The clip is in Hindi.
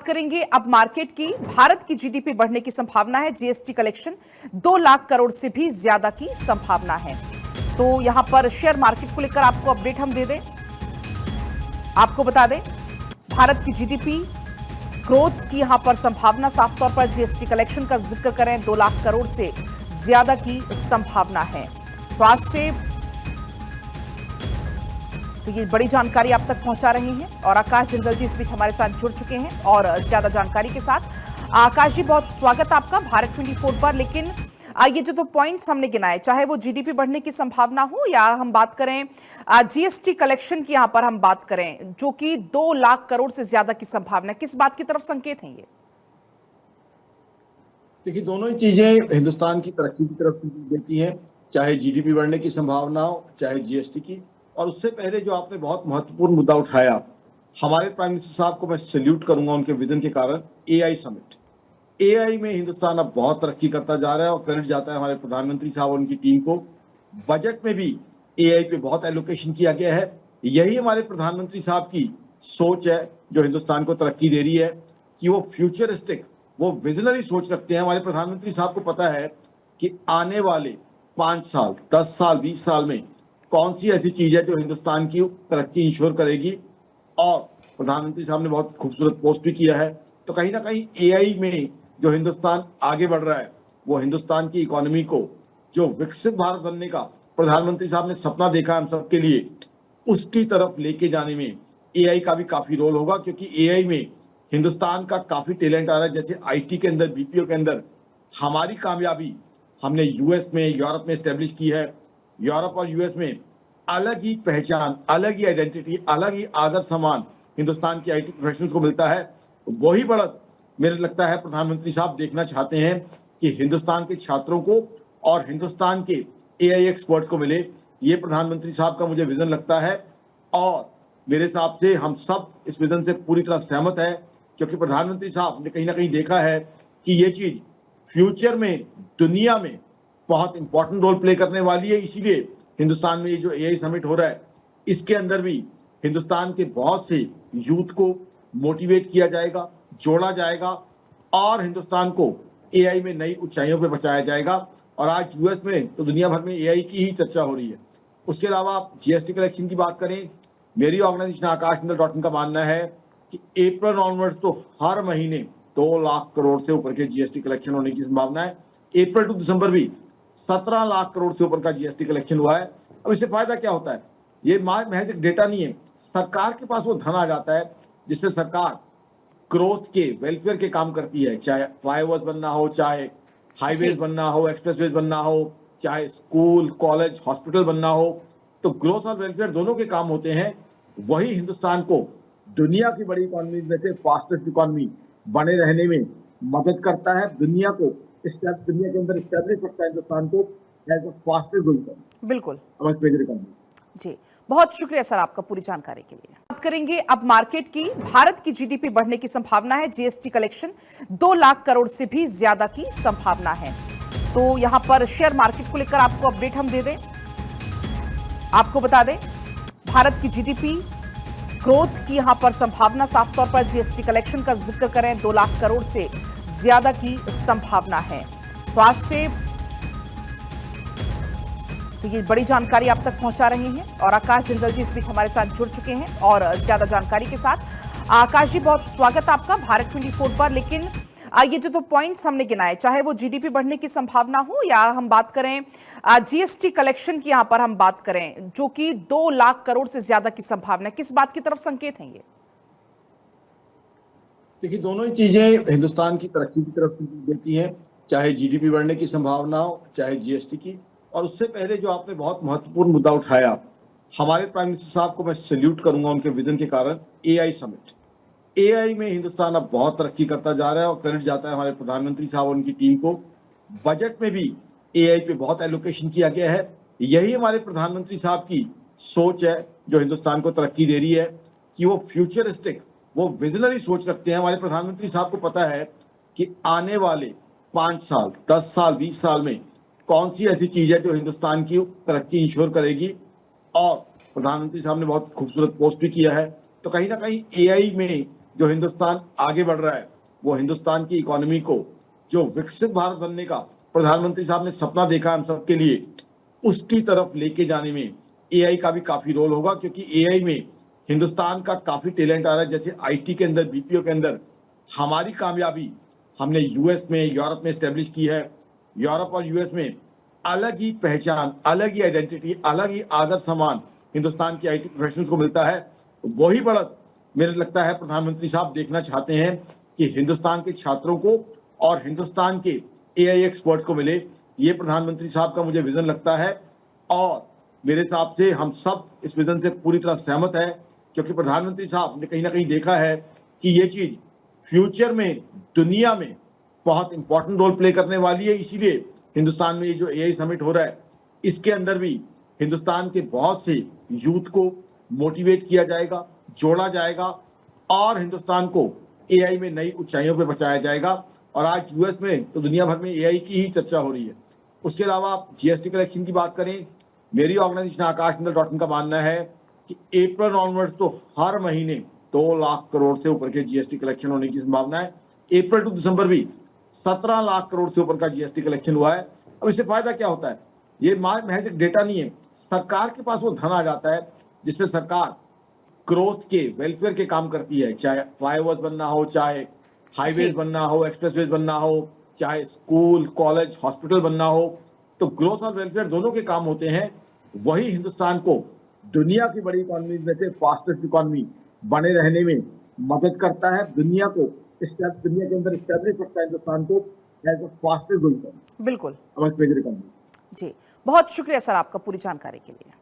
बात करेंगे अब मार्केट की। भारत की जीडीपी बढ़ने की संभावना है। जीएसटी कलेक्शन 2 लाख करोड़ से भी ज्यादा की संभावना है। तो यहां पर शेयर मार्केट को लेकर आपको अपडेट हम दे दें, आपको बता दें भारत की जीडीपी ग्रोथ की यहां पर संभावना साफ तौर पर जीएसटी कलेक्शन का जिक्र करें 2 लाख करोड़ से ज्यादा की संभावना है। तो आज से तो ये बड़ी जानकारी आप तक पहुंचा रहे हैं और आकाश जिंदल जी इस बीच हमारे साथ जुड़ चुके हैं और ज्यादा जानकारी के साथ। आकाश जी, बहुत स्वागत आपका भारत 24 पर। लेकिन ये जो 2 पॉइंट्स हमने गिनाए, चाहे वो जीडीपी बढ़ने की संभावना हो या हम बात करें जीएसटी कलेक्शन की, यहां पर हम बात करें जो कि 2 लाख करोड़ से ज्यादा की संभावना, किस बात की तरफ संकेत है ये? देखिए, दोनों ही चीजें हिंदुस्तान की तरक्की की तरफ देती हैं, चाहे जीडीपी बढ़ने की संभावना हो, चाहे जीएसटी की। और उससे पहले जो आपने बहुत महत्वपूर्ण मुद्दा उठाया, हमारे प्राइम मिनिस्टर साहब को मैं सैल्यूट करूंगा उनके विजन के कारण। एआई समिट, एआई में हिंदुस्तान अब बहुत तरक्की करता जा रहा है और क्रेडिट जाता है हमारे प्रधानमंत्री साहब और उनकी टीम को। बजट में भी एआई पे बहुत एलोकेशन किया गया है। यही हमारे प्रधानमंत्री साहब की सोच है जो हिंदुस्तान को तरक्की दे रही है कि वो फ्यूचरिस्टिक, वो विजनरी सोच रखते हैं। हमारे प्रधानमंत्री साहब को पता है कि आने वाले 5 साल, 10 साल, 20 साल में कौन सी ऐसी चीज है जो हिंदुस्तान की तरक्की इंश्योर करेगी। और प्रधानमंत्री साहब ने बहुत खूबसूरत पोस्ट भी किया है। तो कहीं ना कहीं एआई में जो हिंदुस्तान आगे बढ़ रहा है, वो हिंदुस्तान की इकोनॉमी को, जो विकसित भारत बनने का प्रधानमंत्री साहब ने सपना देखा हम सबके लिए, उसकी तरफ लेके जाने में एआई का भी काफी रोल होगा। क्योंकि एआई में हिंदुस्तान का काफी टैलेंट आ रहा है। जैसे आईटी के अंदर, बीपीओ के अंदर हमारी कामयाबी हमने यूएस में, यूरोप में एस्टेब्लिश की है। यूरोप और यूएस में अलग ही पहचान, अलग ही आइडेंटिटी, अलग ही आदर सम्मान हिंदुस्तान के आईटी प्रोफेशनल्स को मिलता है। वही बढ़त मेरे लगता है प्रधानमंत्री साहब देखना चाहते हैं कि हिंदुस्तान के छात्रों को और हिंदुस्तान के एआई एक्सपर्ट्स को मिले। ये प्रधानमंत्री साहब का मुझे विजन लगता है और मेरे हिसाब से हम सब इस विजन से पूरी तरह सहमत है। क्योंकि प्रधानमंत्री साहब ने कहीं ना कहीं देखा है कि ये चीज फ्यूचर में दुनिया में बहुत इंपॉर्टेंट रोल प्ले करने वाली है। इसीलिए हिंदुस्तान में ये जो एआई समिट हो रहा है, इसके अंदर भी हिंदुस्तान के बहुत से यूथ को मोटिवेट किया जाएगा, जोड़ा जाएगा और हिंदुस्तान को एआई में नई ऊंचाइयों पे पहुंचाया जाएगा। और आज यूएस में तो दुनिया भर में एआई की ही चर्चा हो रही है। उसके अलावा आप जीएसटी कलेक्शन की बात करें, मेरी ऑर्गेनाइजेशन आकाशचंद्र.in का मानना है कि अप्रैल ऑनवर्ड्स तो हर महीने 2 लाख करोड़ से ऊपर के जीएसटी कलेक्शन होने की संभावना है। अप्रैल टू दिसंबर भी 17 लाख करोड़ से ऊपर का जीएसटी कलेक्शन हुआ है। अब इससे फायदा क्या होता है? ये महज एक डेटा नहीं है, सरकार के पास वो धन आ जाता है जिससे सरकार ग्रोथ के, वेलफेयर के काम करती है। चाहे फ्लाईओवर्स बनना हो, चाहे हाईवेज बनना हो, एक्सप्रेसवेज बनना हो, चाहे स्कूल, कॉलेज, हॉस्पिटल बनना हो, तो ग्रोथ और वेलफेयर दोनों के काम होते हैं। वही हिंदुस्तान को दुनिया की बड़ी इकोनॉमी में से फास्टेस्ट इकोनॉमी बने रहने में मदद करता है। दुनिया के अंदर स्टैब्लिश करता है हिंदुस्तान को एज अ फास्टेस्ट ग्रोइंग। बिल्कुल इकोनॉमी। जी, बहुत शुक्रिया सर आपका पूरी जानकारी के लिए। बात करेंगे अब मार्केट की। भारत की जीडीपी बढ़ने की संभावना है। जीएसटी कलेक्शन 2 लाख करोड़ से भी ज्यादा की संभावना है। तो यहां पर शेयर मार्केट को लेकर आपको अपडेट हम दे दें, आपको बता दें भारत की जीडीपी ग्रोथ की यहां पर संभावना साफ तौर पर जीएसटी कलेक्शन का जिक्र करें 2 लाख करोड़ से ज्यादा की संभावना है। तो आज से तो ये बड़ी जानकारी आप तक पहुंचा रहे हैं और आकाश जिंदल जी इस बीच हमारे साथ जुड़ चुके हैं और ज्यादा जानकारी के साथ। आकाश जी, बहुत स्वागत आपका भारत 24 पर। लेकिन ये जो 2 पॉइंट्स हमने गिनाए, चाहे वो जीडीपी बढ़ने की संभावना हो या हम बात करें जीएसटी कलेक्शन की, यहां पर हम बात करें जो कि 2 लाख करोड़ से ज्यादा की संभावना, किस बात की तरफ संकेत है ये? देखिए, दोनों ही चीजें हिंदुस्तान की तरक्की की तरफ देती हैं, चाहे जीडीपी बढ़ने की संभावना हो, चाहे जीएसटी की। और उससे पहले जो आपने बहुत महत्वपूर्ण मुद्दा उठाया, हमारे प्राइम मिनिस्टर साहब को मैं सैल्यूट करूंगा उनके विजन के कारण। एआई समिट, एआई में हिंदुस्तान अब बहुत तरक्की करता जा रहा है और क्रेडिट जाता है हमारे प्रधानमंत्री साहब और उनकी टीम को। बजट में भी एआई पे बहुत एलोकेशन किया गया है। यही हमारे प्रधानमंत्री साहब की सोच है जो हिंदुस्तान को तरक्की दे रही है कि वो फ्यूचरिस्टिक, वो विजनरी सोच रखते हैं। हमारे प्रधानमंत्री साहब को पता है कि आने वाले 5 साल, 10 साल, 20 साल में कौन सी ऐसी चीज है जो हिंदुस्तान की तरक्की इंश्योर करेगी। और प्रधानमंत्री साहब ने बहुत खूबसूरत पोस्ट भी किया है। तो कहीं ना कहीं एआई में जो हिंदुस्तान आगे बढ़ रहा है, वो हिंदुस्तान की इकोनॉमी को, जो विकसित भारत बनने का प्रधानमंत्री साहब ने सपना देखा हम सबके लिए, उसकी तरफ लेके जाने में एआई का भी काफी रोल होगा, क्योंकि एआई में हिंदुस्तान का काफी टैलेंट आ रहा है। जैसे आईटी के अंदर, बीपीओ के अंदर हमारी कामयाबी हमने यूएस में, यूरोप में स्टैब्लिश की है। यूरोप और यूएस में अलग ही पहचान, अलग ही आइडेंटिटी, अलग ही आदर सम्मान हिंदुस्तान के आईटी प्रोफेशनल्स को मिलता है। वही बढ़त मेरे लगता है प्रधानमंत्री साहब देखना चाहते हैं कि हिंदुस्तान के छात्रों को और हिंदुस्तान के एआई एक्सपर्ट्स को मिले। ये प्रधानमंत्री साहब का मुझे विजन लगता है, और मेरे हिसाब से हम सब इस विजन से पूरी तरह सहमत है, क्योंकि प्रधानमंत्री साहब ने कहीं ना कहीं देखा है कि ये चीज फ्यूचर में दुनिया में बहुत इंपॉर्टेंट रोल प्ले करने वाली है। इसीलिए हिंदुस्तान में ये जो एआई समिट हो रहा है, इसके अंदर भी हिंदुस्तान के बहुत से यूथ को मोटिवेट किया जाएगा, जोड़ा जाएगा, और हिंदुस्तान को एआई में नई ऊंचाइयों पे पहुंचाया जाएगा। और आज यूएस में तो दुनिया भर में एआई की ही चर्चा हो रही है। उसके अलावा आप जीएसटी कलेक्शन की बात करें, मेरी ऑर्गेनाइजेशन आकाशचंद्र.in का मानना है कि अप्रैल ऑनवर्ड्स तो हर महीने 2 लाख करोड़ से ऊपर के जीएसटी कलेक्शन होने की संभावना है। अप्रैल टू दिसंबर भी 17 लाख करोड़ से ऊपर का जीएसटी कलेक्शन हुआ है। अब इससे फायदा क्या होता है? ये महज एक डेटा नहीं है, सरकार के पास वो धन आ जाता है जिससे सरकार ग्रोथ के, वेलफेयर के काम करती है। चाहे फ्लाईओवर्स बनना हो, चाहे हाईवेज बनना हो, एक्सप्रेसवेज बनना हो, चाहे स्कूल, कॉलेज, हॉस्पिटल बनना हो, तो ग्रोथ और वेलफेयर दोनों के काम होते हैं। वही हिंदुस्तान को दुनिया की बड़ी इकोनॉमी में से फास्टेस्ट इकोनॉमी बने रहने में मदद करता है। दुनिया के अंदर स्टैब्लिश करता है हिंदुस्तान को एज अ फास्टेस्ट ग्रोइंग बिल्कुल इकोनॉमी। जी, बहुत शुक्रिया सर आपका पूरी जानकारी के लिए।